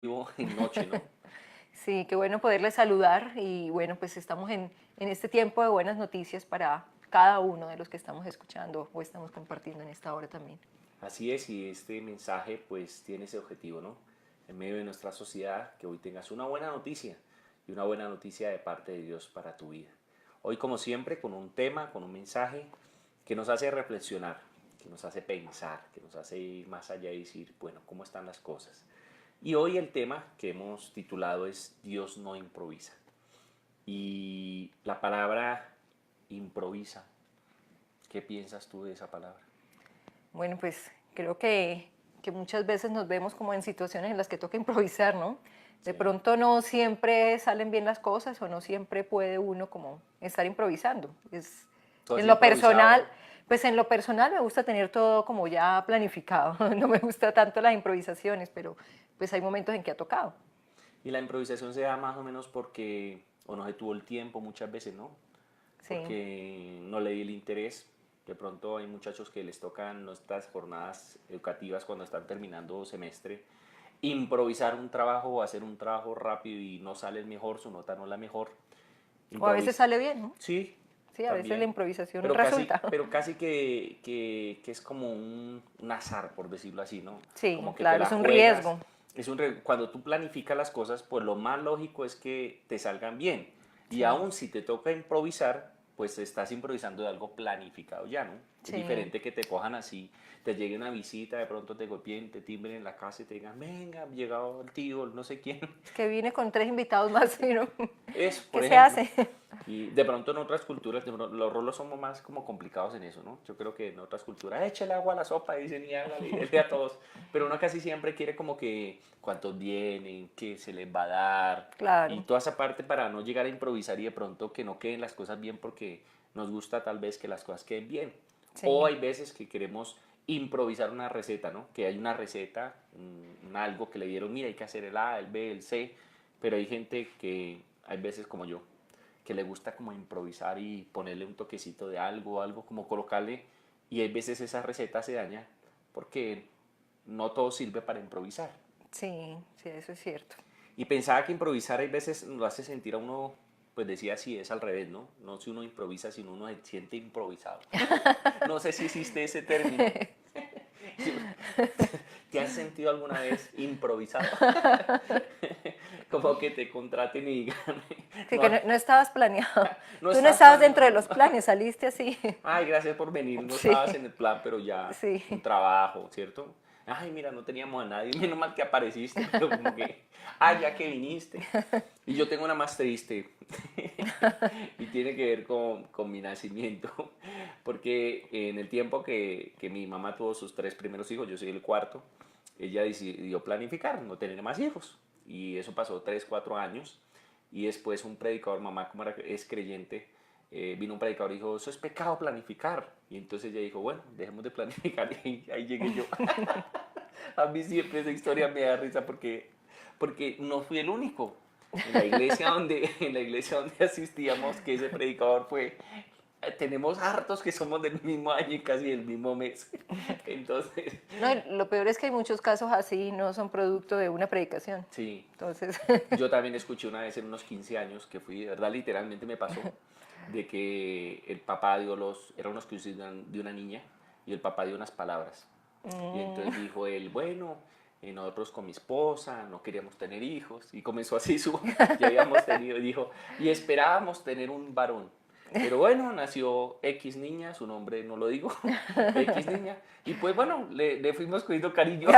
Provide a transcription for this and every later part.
vivo en noche, ¿no? Sí, qué bueno poderles saludar y bueno, pues estamos en este tiempo de buenas noticias para cada uno de los que estamos escuchando o estamos compartiendo en esta hora también. Así es, y este mensaje pues tiene ese objetivo, ¿no? En medio de nuestra sociedad, que hoy tengas una buena noticia y una buena noticia de parte de Dios para tu vida. Hoy, como siempre, con un tema, con un mensaje que nos hace reflexionar, que nos hace pensar, que nos hace ir más allá y decir, bueno, ¿cómo están las cosas? Y hoy el tema que hemos titulado es Dios no improvisa. Y la palabra improvisa, ¿qué piensas tú de esa palabra? Bueno, pues creo que muchas veces nos vemos como en situaciones en las que toca improvisar, ¿no? De Sí, pronto no siempre salen bien las cosas o no siempre puede uno como estar improvisando. ¿tú has En lo personal, improvisado? pues en lo personal me gusta tener todo como ya planificado. No me gusta tanto las improvisaciones, pero pues hay momentos en que ha tocado. Y la improvisación se da más o menos porque o no se tuvo el tiempo muchas veces, ¿no? Sí. Porque no le di el interés. De pronto hay muchachos que les tocan estas jornadas educativas cuando están terminando semestre, improvisar un trabajo o hacer un trabajo rápido y no sale el mejor, su nota no es la mejor. O a veces Improvisa. sale bien, ¿no? Sí, Sí, a veces la también. improvisación Pero casi, resulta. pero casi que es como un azar, por decirlo así, ¿no? Sí, Como que te claro, la es un juegas. riesgo. Cuando tú planificas las cosas, pues lo más lógico es que te salgan bien. Y Sí, aún si te toca improvisar, pues estás improvisando de algo planificado ya, ¿no? Es sí. diferente que te cojan así, te llegue una visita, de pronto te golpeen, te timbren en la casa y te digan, venga, ha llegado el tío, no sé quién. Es que vine con tres invitados más, ¿no? Eso, ¿Qué por se ejemplo. hace? Y de pronto en otras culturas, los rolos somos más como complicados en eso, ¿no? Yo creo que en otras culturas, échale agua a la sopa, dicen, y hágale, y dele a todos. Pero uno casi siempre quiere como que cuántos vienen, qué se les va a dar, y Claro, toda esa parte para no llegar a improvisar y de pronto que no queden las cosas bien porque nos gusta tal vez que las cosas queden bien. O sí, hay veces que queremos improvisar una receta, ¿no? Que hay una receta, algo que le dieron, mira, hay que hacer el A, el B, el C, pero hay gente que, hay veces como yo, que le gusta como improvisar y ponerle un toquecito de algo, algo como colocarle, y hay veces esa receta se daña porque no todo sirve para improvisar. sí, sí, eso es cierto. Y pensaba que improvisar hay veces lo hace sentir a uno, pues decía así, es al revés, ¿no? No si uno improvisa, sino uno se siente improvisado. No sé si existe ese término. ¿Te has sentido alguna vez improvisado? Como que te contraten y digan, Sí, que no, no estabas planeado. no Tú no estás estabas dentro de planeado. los planes, saliste así. Ay, gracias por venir, no Sí, estabas en el plan, pero ya sí. un trabajo, ¿cierto? Ay, mira, no teníamos a nadie, menos mal que apareciste, pero como que, ay, ya que viniste. Y yo tengo una más triste y tiene que ver con mi nacimiento, porque en el tiempo que mi mamá tuvo sus tres primeros hijos, yo soy el cuarto, ella decidió planificar, no tener más hijos. Y eso pasó 3 4 años. Y después un predicador, mamá como es creyente, vino un predicador y dijo, eso es pecado planificar. Y entonces ella dijo, bueno, dejemos de planificar y ahí llegué yo. A mí siempre esa historia me da risa porque no fui el único. En la iglesia donde asistíamos, que ese predicador fue, tenemos hartos que somos del mismo año y casi del mismo mes. Entonces, No, y lo peor es que hay muchos casos así no son producto de una predicación. sí, Entonces, yo también escuché una vez en unos 15 años que fui, de verdad, literalmente me pasó, de que el papá dio era unos 15 de una niña y el papá dio unas palabras. Y entonces dijo él, bueno, nosotros con mi esposa no queríamos tener hijos. Y comenzó así su, ya habíamos tenido, y dijo, y esperábamos tener un varón. Pero bueno, nació X niña, su nombre no lo digo, X niña. Y pues bueno, le fuimos cogiendo cariño.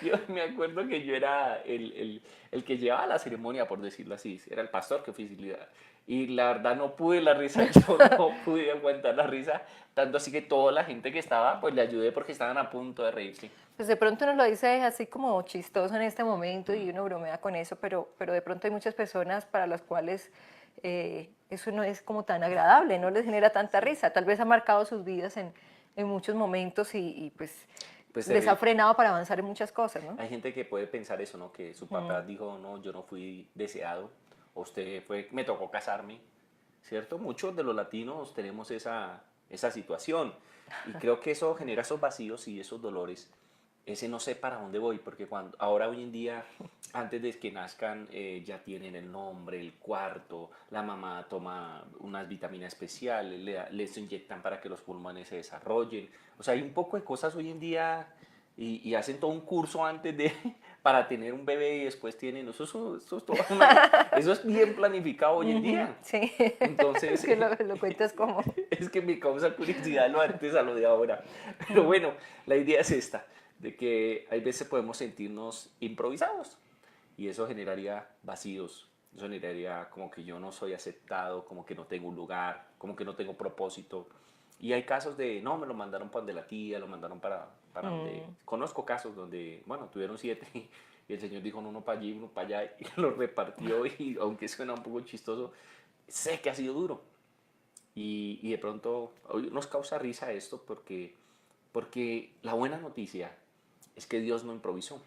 Yo me acuerdo que yo era el que llevaba la ceremonia, por decirlo así. Era el pastor que oficialidad. Y la verdad no pude la risa, yo no pude aguantar la risa. Tanto así que toda la gente que estaba, pues le ayudé porque estaban a punto de reírse. pues de pronto uno lo dice así como chistoso en este momento y uno bromea con eso, pero de pronto hay muchas personas para las cuales eso no es como tan agradable, no les genera tanta risa. Tal vez ha marcado sus vidas en muchos momentos y pues Pues les ha frenado para avanzar en muchas cosas, ¿no? hay gente que puede pensar eso, ¿no? Que su papá dijo, no, yo no fui deseado, o usted fue, me tocó casarme, ¿cierto? Muchos de los latinos tenemos esa situación y creo que eso genera esos vacíos y esos dolores ese no sé para dónde voy, porque ahora hoy en día, antes de que nazcan, ya tienen el nombre, el cuarto, la mamá toma unas vitaminas especiales, les inyectan para que los pulmones se desarrollen. O sea, hay un poco de cosas hoy en día y hacen todo un curso antes de, para tener un bebé y después tienen, eso es eso es bien planificado hoy en Ujú, día. sí, Entonces, que lo cuentas como. es que me causa curiosidad lo antes a lo de ahora. Pero bueno, la idea es esta, de que hay veces podemos sentirnos improvisados y eso generaría vacíos, eso generaría como que yo no soy aceptado, como que no tengo un lugar, como que no tengo propósito. Y hay casos de, no, me lo mandaron para donde la tía, lo mandaron para donde... Mm, Conozco casos donde, bueno, tuvieron 7 y el señor dijo, no, uno para allí, uno para allá, y lo repartió y aunque suena un poco chistoso, sé que ha sido duro. Y de pronto hoy nos causa risa esto porque la buena noticia es que Dios no improvisó.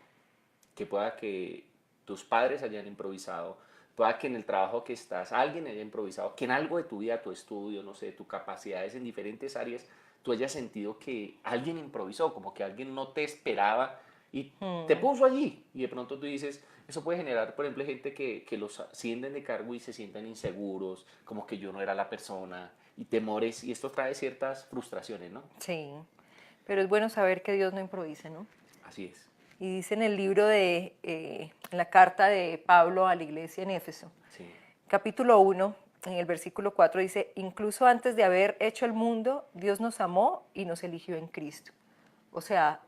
Que pueda que tus padres hayan improvisado, pueda que en el trabajo que estás alguien haya improvisado, que en algo de tu vida, tu estudio, no sé, tus capacidades en diferentes áreas, tú hayas sentido que alguien improvisó, como que alguien no te esperaba y te mm. puso allí. Y de pronto tú dices, eso puede generar, por ejemplo, gente que los ascienden de cargo y se sientan inseguros, como que yo no era la persona, y temores, y esto trae ciertas frustraciones, ¿no? Sí, pero es bueno saber que Dios no improvisa, ¿no? Así es. Y dice en el libro en la carta de Pablo a la iglesia en Éfeso, Sí. capítulo 1, en el versículo 4 dice, incluso antes de haber hecho el mundo, Dios nos amó y nos eligió en Cristo. O sea,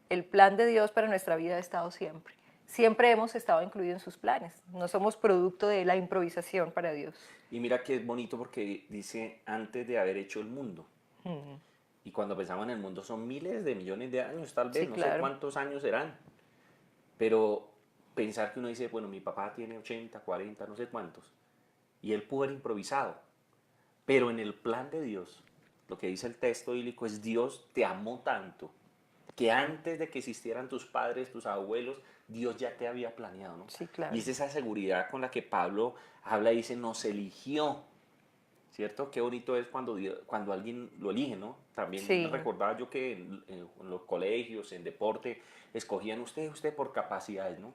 el plan de Dios para nuestra vida ha estado siempre. Siempre hemos estado incluidos en sus planes. No somos producto de la improvisación para Dios. Y mira que es bonito porque dice antes de haber hecho el mundo. Mm, Y cuando pensamos en el mundo son miles de millones de años, tal vez, sí, no sé claro. cuántos años serán. Pero pensar que uno dice, bueno, mi papá tiene 80, 40, no sé cuántos. Y él pudo haber improvisado. Pero en el plan de Dios, lo que dice el texto bíblico es Dios te amó tanto que antes de que existieran tus padres, tus abuelos, Dios ya te había planeado, ¿no? Sí, Y claro. es esa seguridad con la que Pablo habla y dice, nos eligió. ¿Cierto? Qué bonito es cuando alguien lo elige, ¿no? También Sí, recordaba yo que en los colegios, en deporte, escogían usted por capacidades, ¿no?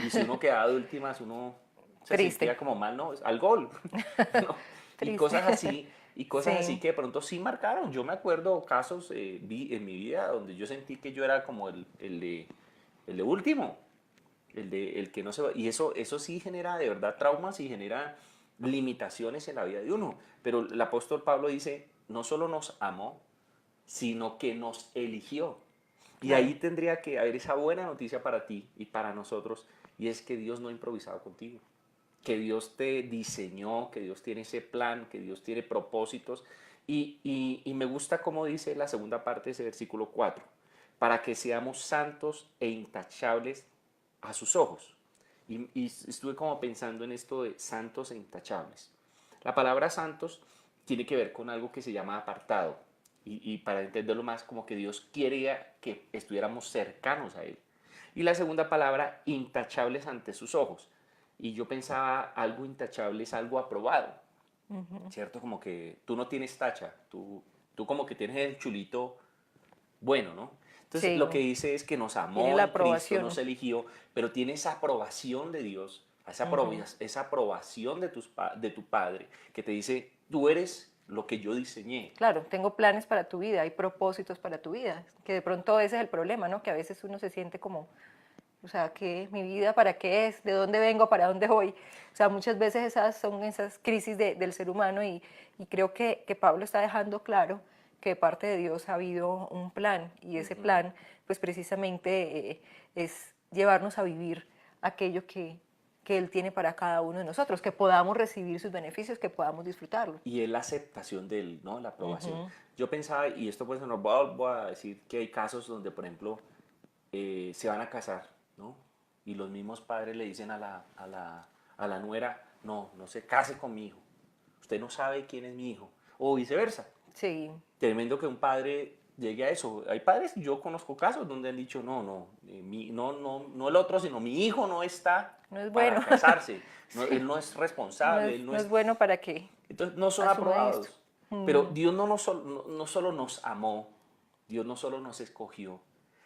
Y si uno quedaba de últimas, uno se triste, sentía como mal, ¿no? Al gol, ¿no? triste. Y cosas así Sí. que de pronto sí marcaron. Yo me acuerdo casos vi en mi vida donde yo sentí que yo era como el de último, el que no se va. Y eso sí genera de verdad traumas y genera limitaciones en la vida de uno. Pero el apóstol Pablo dice, no solo nos amó, sino que nos eligió. Y Claro. ahí tendría que haber esa buena noticia para ti y para nosotros, y es que Dios no ha improvisado contigo. Que Dios te diseñó, que Dios tiene ese plan, que Dios tiene propósitos. Y me gusta cómo dice la segunda parte de ese versículo 4 para que seamos santos e intachables a sus ojos. Y estuve como pensando en esto de santos e intachables. La palabra santos tiene que ver con algo que se llama apartado. Y para entenderlo más, como que Dios quería que estuviéramos cercanos a Él. Y la segunda palabra, intachables ante sus ojos. Y yo pensaba, algo intachable es algo aprobado, ¿cierto? Como que tú no tienes tacha, tú como que tienes el chulito bueno, ¿no? Entonces Sí, lo que dice es que nos tiene amó la en Cristo, nos aprobación. eligió, pero tiene esa aprobación de Dios, Ujú. esa aprobación de tu Padre, que te dice, tú eres lo que yo diseñé. Claro, tengo planes para tu vida, hay propósitos para tu vida, que de pronto ese es el problema, ¿no? Que a veces uno se siente como, o sea, ¿qué, mi vida para qué es? ¿De dónde vengo? ¿Para dónde voy? O sea, muchas veces esas son esas crisis del ser humano y creo que Pablo está dejando claro que de parte de Dios ha habido un plan y ese Ujú. plan, pues precisamente es llevarnos a vivir aquello que Él tiene para cada uno de nosotros, que podamos recibir sus beneficios, que podamos disfrutarlo. Y es la aceptación de él, ¿no? La aprobación. Ujú. Yo pensaba, y esto pues no voy a decir que hay casos donde, por ejemplo, se van a casar, ¿no? Y los mismos padres le dicen a la nuera, no, no se case con mi hijo. Usted no sabe quién es mi hijo. O viceversa. Sí, Tremendo que un padre llegue a eso. Hay padres, yo conozco casos donde han dicho, no, no, no el otro, sino mi hijo no está no es para bueno. casarse. No, Sí, él no es responsable, él no no es es... bueno para que Entonces no son asuma esto. aprobados. Pero Mm, Dios no solo nos amó, Dios no solo nos escogió,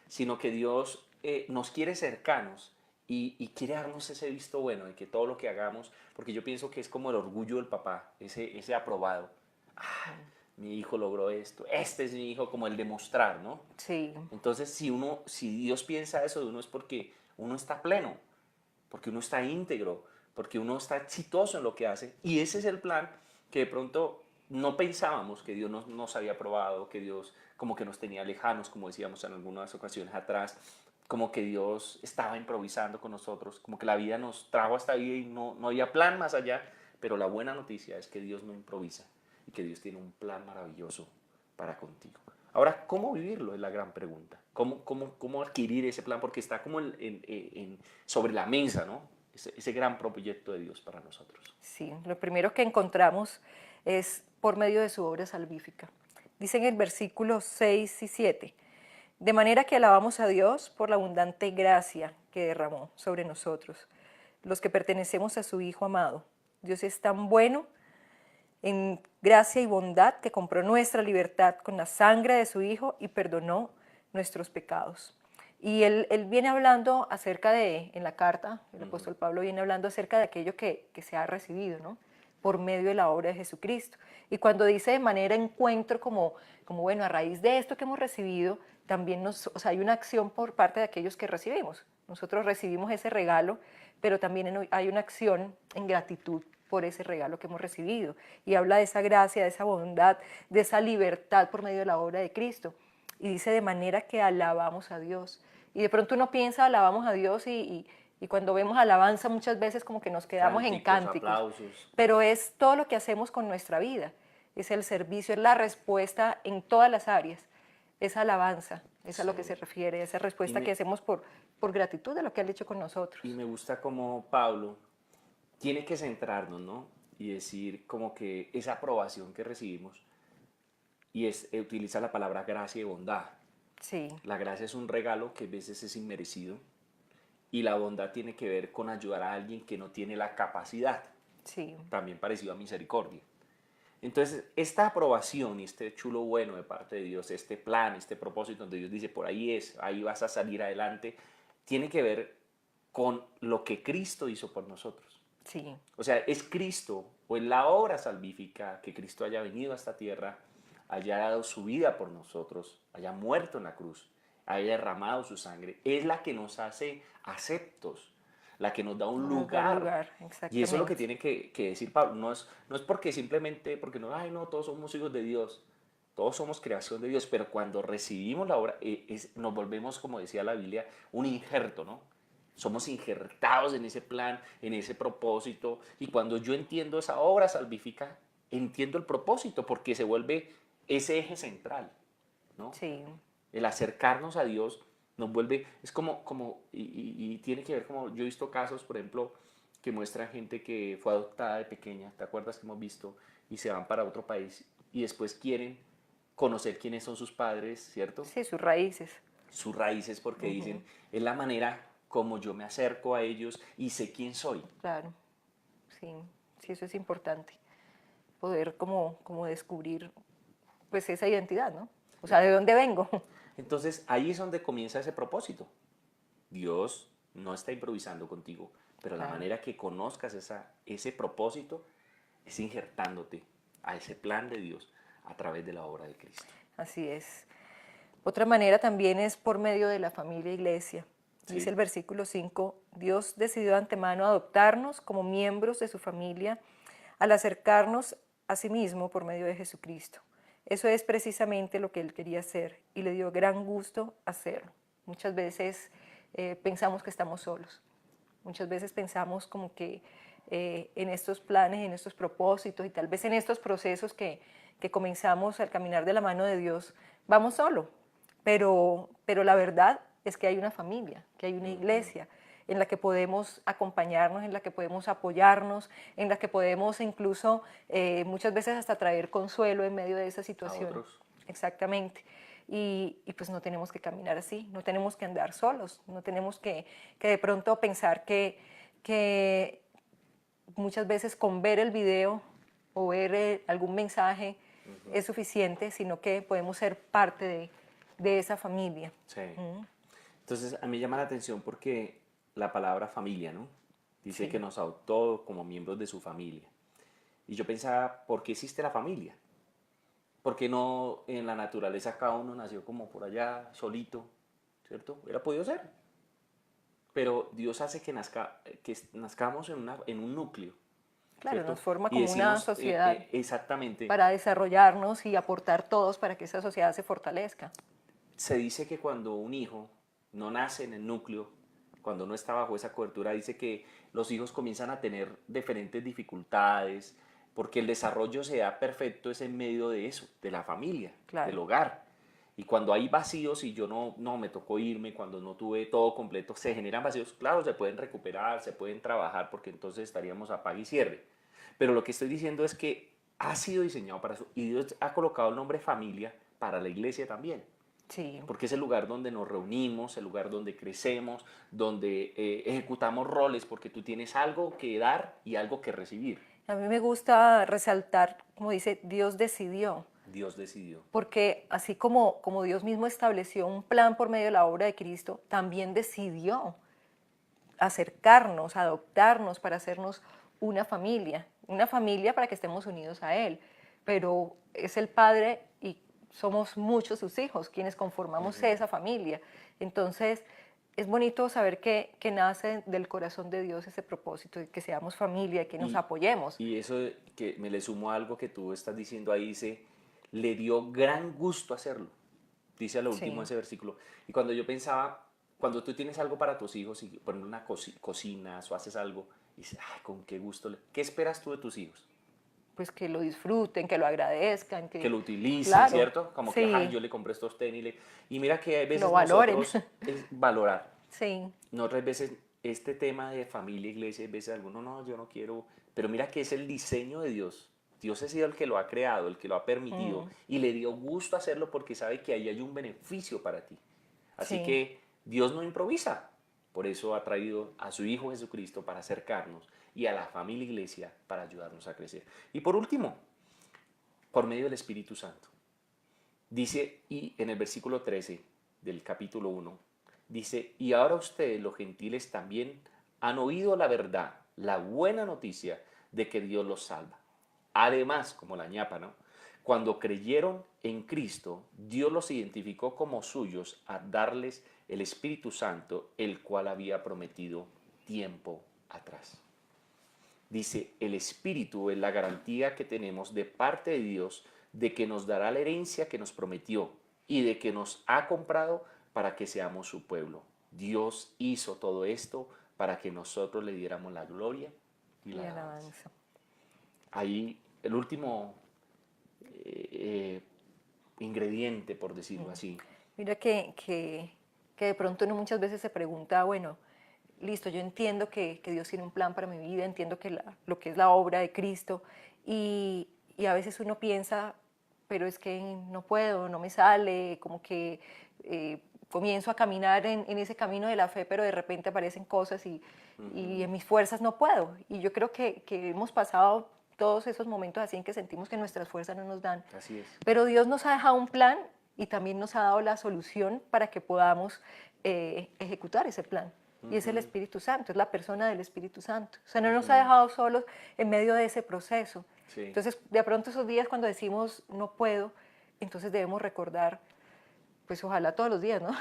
sino que Dios nos quiere cercanos y quiere darnos ese visto bueno de que todo lo que hagamos, porque yo pienso que es como el orgullo del papá, ese aprobado. Ah, mi hijo logró esto, este es mi hijo, como el demostrar, ¿no? Sí, Entonces, si Dios piensa eso de uno es porque uno está pleno, porque uno está íntegro, porque uno está exitoso en lo que hace. Y ese es el plan que de pronto no pensábamos que Dios nos había probado, que Dios como que nos tenía lejanos, como decíamos en algunas ocasiones atrás, como que Dios estaba improvisando con nosotros, como que la vida nos trajo hasta ahí y no había plan más allá. Pero la buena noticia es que Dios no improvisa y que Dios tiene un plan maravilloso para contigo. Ahora, ¿cómo vivirlo? Es la gran pregunta. ¿Cómo adquirir ese plan? Porque está como sobre la mesa, ¿no? Ese gran proyecto de Dios para nosotros. sí. Lo primero que encontramos es por medio de su obra salvífica. Dice en el versículo 6 y 7, de manera que alabamos a Dios por la abundante gracia que derramó sobre nosotros, los que pertenecemos a su Hijo amado. Dios es tan bueno en gracia y bondad que compró nuestra libertad con la sangre de su Hijo y perdonó nuestros pecados. Y él viene hablando acerca de, en la carta, el apóstol Pablo viene hablando acerca de aquello que se ha recibido, ¿no? Por medio de la obra de Jesucristo. Y cuando dice de manera encuentro, como bueno, a raíz de esto que hemos recibido, también hay una acción por parte de aquellos que recibimos. Nosotros recibimos ese regalo, pero también hay una acción en gratitud por ese regalo que hemos recibido. Y habla de esa gracia, de esa bondad, de esa libertad por medio de la obra de Cristo. Y dice de manera que alabamos a Dios. Y de pronto uno piensa, alabamos a Dios y cuando vemos alabanza muchas veces como que nos quedamos en cánticos. Aplausos. Pero es todo lo que hacemos con nuestra vida. Es el servicio, es la respuesta en todas las áreas. Es alabanza, es a lo que se refiere, esa respuesta que hacemos por gratitud de lo que han hecho con nosotros. Y me gusta como Pablo tiene que centrarnos, ¿no? Y decir como que esa aprobación que recibimos y utiliza la palabra gracia y bondad. Sí, La gracia es un regalo que a veces es inmerecido y la bondad tiene que ver con ayudar a alguien que no tiene la capacidad, sí, también parecido a misericordia. Entonces, esta aprobación y este chulo bueno de parte de Dios, este plan, este propósito donde Dios dice, por ahí es, ahí vas a salir adelante, tiene que ver con lo que Cristo hizo por nosotros. sí, O sea, es Cristo o es la obra salvífica que Cristo haya venido a esta tierra, haya dado su vida por nosotros, haya muerto en la cruz, haya derramado su sangre, es la que nos hace aceptos, la que nos da un nos da lugar. Y eso es lo que exactamente. tiene que decir Pablo. No es porque simplemente, porque no, ay, no, todos somos hijos de Dios, todos somos creación de Dios, pero cuando recibimos la obra, nos volvemos, como decía la Biblia, un injerto, ¿no? Somos injertados en ese plan, en ese propósito. Y cuando yo entiendo esa obra salvífica, entiendo el propósito, porque se vuelve ese eje central, ¿no? Sí, El acercarnos a Dios nos vuelve, es y tiene que ver como, yo he visto casos, por ejemplo, que muestran gente que fue adoptada de pequeña, ¿te acuerdas que hemos visto? Y se van para otro país y después quieren conocer quiénes son sus padres, ¿cierto? sí, sus raíces. Sus raíces porque dicen, es la manera como yo me acerco a ellos y sé quién soy. Claro, sí, sí, eso es importante. Poder como descubrir pues esa identidad, ¿no? O sea, ¿de dónde vengo? Entonces ahí es donde comienza ese propósito. Dios no está improvisando contigo, pero la Claro, manera que conozcas ese propósito es injertándote a ese plan de Dios a través de la obra de Cristo. así es. Otra manera también es por medio de la familia e iglesia. Dice ¿Sí? el versículo 5, Dios decidió de antemano adoptarnos como miembros de su familia al acercarnos a sí mismo por medio de Jesucristo. Eso es precisamente lo que Él quería hacer y le dio gran gusto hacerlo. Muchas veces pensamos que estamos solos. Muchas veces pensamos como que en estos planes, en estos propósitos y tal vez en estos procesos que comenzamos al caminar de la mano de Dios, vamos solo. Pero la verdad es que hay una familia, que hay una iglesia en la que podemos acompañarnos, en la que podemos apoyarnos, en la que podemos incluso muchas veces hasta traer consuelo en medio de esa A situación. otros. Exactamente. Y pues no tenemos que caminar así, no tenemos que andar solos, no tenemos que de pronto pensar que muchas veces con ver el video o ver algún mensaje es suficiente, sino que podemos ser parte de esa familia. Sí. Entonces, a mí me llama la atención porque la palabra familia, ¿no? Dice que Sí, nos adoptó como miembros de su familia. Y yo pensaba, ¿por qué existe la familia? ¿Por qué no en la naturaleza cada uno nació como por allá, solito, ¿cierto? Hubiera podido ser. Pero Dios hace que nazcamos en un núcleo, claro, ¿cierto? nos forma Y como una decimos sociedad exactamente, para desarrollarnos y aportar todos para que esa sociedad se fortalezca. se dice que cuando un hijo no nace en el núcleo, cuando no está bajo esa cobertura, dice que los hijos comienzan a tener diferentes dificultades, porque el desarrollo se da perfecto es en medio de eso, de la familia, del Claro. hogar. Y cuando hay vacíos y yo no me tocó irme, cuando no tuve todo completo, se generan vacíos, claro, se pueden recuperar, se pueden trabajar, porque entonces estaríamos a pague y cierre. Pero lo que estoy diciendo es que ha sido diseñado para eso y Dios ha colocado el nombre familia para la iglesia también, Sí, porque es el lugar donde nos reunimos, el lugar donde crecemos, donde ejecutamos roles, porque tú tienes algo que dar y algo que recibir. a mí me gusta resaltar, como dice, Dios decidió, Dios decidió. porque así como Dios mismo estableció un plan por medio de la obra de Cristo, también decidió acercarnos, adoptarnos para hacernos una familia para que estemos unidos a Él, pero es el Padre y somos muchos sus hijos quienes conformamos esa familia. Entonces, es bonito saber que nace del corazón de Dios ese propósito, de que seamos familia, y que nos Y, apoyemos. y eso que me le sumo a algo que tú estás diciendo ahí, dice, le dio gran gusto hacerlo, dice a lo último de Sí, ese versículo. Y cuando yo pensaba, cuando tú tienes algo para tus hijos y por ejemplo cocinas o haces algo, y dices, ay, con qué gusto, ¿qué esperas tú de tus hijos? pues que lo disfruten, que lo agradezcan, Que que, lo utilicen, claro, ¿cierto? Como que, ay, sí, yo le compré estos tenis. Y mira que hay que lo veces valoren. nosotros es valorar. Sí, Nosotros hay veces este tema de familia, iglesia, hay veces algunos, no, yo no quiero, pero mira que es el diseño de Dios. Dios ha sido el que lo ha creado, el que lo ha permitido y le dio gusto hacerlo porque sabe que ahí hay un beneficio para ti. Así sí. que Dios no improvisa. Por eso ha traído a su Hijo Jesucristo para acercarnos y a la familia iglesia para ayudarnos a crecer. Y por último, por medio del Espíritu Santo. Dice, y en el versículo 13 del capítulo 1, dice, y ahora ustedes, los gentiles, también han oído la verdad, la buena noticia de que Dios los salva. Además, como la ñapa, ¿no? Cuando creyeron en Cristo, Dios los identificó como suyos a darles el Espíritu Santo, el cual había prometido tiempo atrás. Dice, el Espíritu es la garantía que tenemos de parte de Dios de que nos dará la herencia que nos prometió y de que nos ha comprado para que seamos su pueblo. Dios hizo todo esto para que nosotros le diéramos la gloria y Y la alabanza. alabanza. Ahí el último eh, eh, ingrediente, por decirlo así. Mira que de pronto uno muchas veces se pregunta, bueno, listo, yo entiendo que Dios tiene un plan para mi vida, entiendo que lo que es la obra de Cristo y a veces uno piensa, pero es que no puedo, no me sale, como que comienzo a caminar en ese camino de la fe, pero de repente aparecen cosas y en mis fuerzas no puedo. Y yo creo que hemos pasado todos esos momentos así en que sentimos que nuestras fuerzas no nos dan. Así es. Pero Dios nos ha dejado un plan y también nos ha dado la solución para que podamos ejecutar ese plan. Y es el Espíritu Santo, es la persona del Espíritu Santo. O sea, no nos ha dejado solos en medio de ese proceso. Sí. Entonces, de pronto esos días cuando decimos no puedo, entonces debemos recordar, pues ojalá todos los días, ¿no?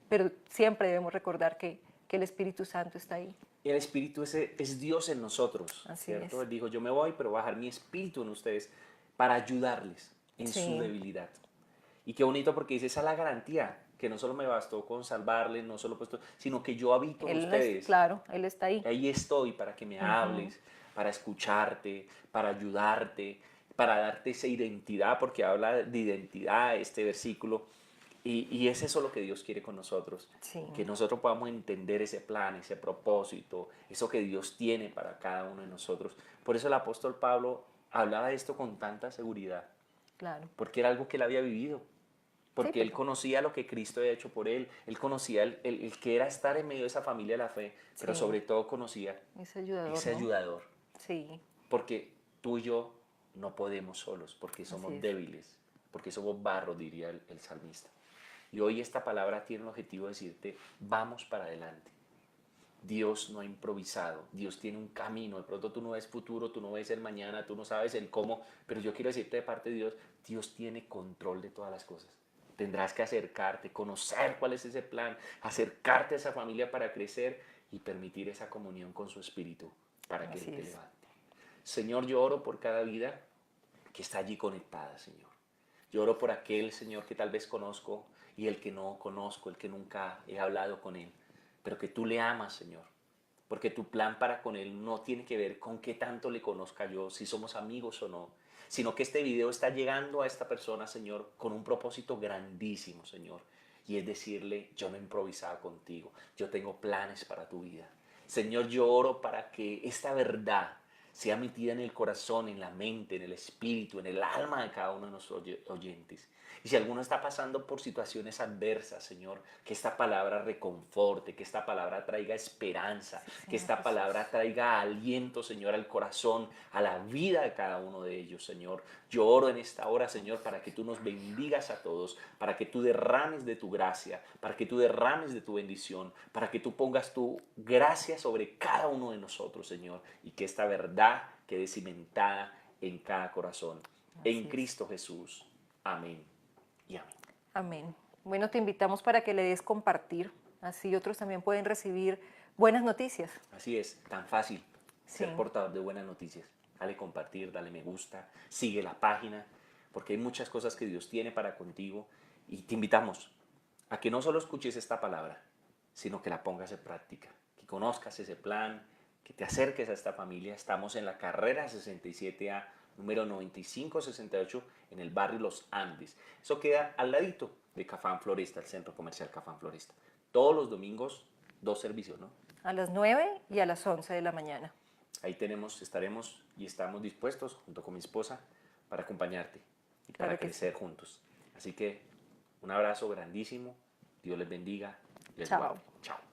Pero siempre debemos recordar que el Espíritu Santo está ahí. Y el Espíritu es Dios en nosotros, Así ¿cierto? es. Él dijo, yo me voy, pero voy a dejar mi Espíritu en ustedes para ayudarles en su Sí, debilidad. Y qué bonito porque dice, esa es la garantía, que no solo me bastó con salvarles, no solo puesto, sino que yo habito en Él es, ustedes. claro, Él está ahí. Ahí estoy para que me hables, para escucharte, para ayudarte, para darte esa identidad, porque habla de identidad este versículo. Y es eso lo que Dios quiere con nosotros, Sí, que nosotros podamos entender ese plan, ese propósito, eso que Dios tiene para cada uno de nosotros. Por eso el apóstol Pablo hablaba de esto con tanta seguridad, claro. porque era algo que él había vivido, Sí, porque él porque conocía lo que Cristo había hecho por él, él conocía el que era estar en medio de esa familia de la fe, pero sí, sobre todo conocía es ayudador, ese ¿no? ayudador, Sí, porque tú y yo no podemos solos, porque así somos es. débiles, porque somos barro, diría el salmista. Y hoy esta palabra tiene el objetivo de decirte, vamos para adelante. Dios no ha improvisado, Dios tiene un camino. De pronto tú no ves futuro, tú no ves el mañana, tú no sabes el cómo, pero yo quiero decirte de parte de Dios, Dios tiene control de todas las cosas. Tendrás que acercarte, conocer cuál es ese plan, acercarte a esa familia para crecer y permitir esa comunión con su espíritu para que Él te levante. Señor, yo oro por cada vida que está allí conectada, Señor. Yo oro por aquel, Señor, que tal vez conozco y el que no conozco, el que nunca he hablado con Él, pero que tú le amas, Señor, porque tu plan para con Él no tiene que ver con qué tanto le conozca yo, si somos amigos o no, sino que este video está llegando a esta persona, Señor, con un propósito grandísimo, Señor, y es decirle, yo no he improvisado contigo, yo tengo planes para tu vida. Señor, yo oro para que esta verdad sea metida en el corazón, en la mente, en el espíritu, en el alma de cada uno de nuestros oyentes. Y si alguno está pasando por situaciones adversas, Señor, que esta palabra reconforte, que esta palabra traiga esperanza, sí, que esta palabra traiga aliento, Señor, al corazón, a la vida de cada uno de ellos, Señor. Yo oro en esta hora, Señor, para que tú nos bendigas a todos, para que tú derrames de tu gracia, para que tú derrames de tu bendición, para que tú pongas tu gracia sobre cada uno de nosotros, Señor, y que esta verdad quede cimentada en cada corazón. En Cristo Jesús. Amén. Y amén. Amén. Bueno, te invitamos para que le des compartir, así otros también pueden recibir buenas noticias. Así es, tan fácil ser portador de buenas noticias. Dale compartir, dale me gusta, sigue la página, porque hay muchas cosas que Dios tiene para contigo y te invitamos a que no solo escuches esta palabra, sino que la pongas en práctica, que conozcas ese plan, que te acerques a esta familia. Estamos en la carrera 67A, número 9568, en el barrio Los Andes. Eso queda al ladito de Cafán Floresta, el centro comercial Cafán Floresta. Todos los domingos, 2 servicios, ¿no? A las 9 y a las 11 de la mañana. Ahí estaremos y estamos dispuestos, junto con mi esposa, para acompañarte y para crecer juntos. Así que un abrazo grandísimo. Dios les bendiga. Les guarde. Chao.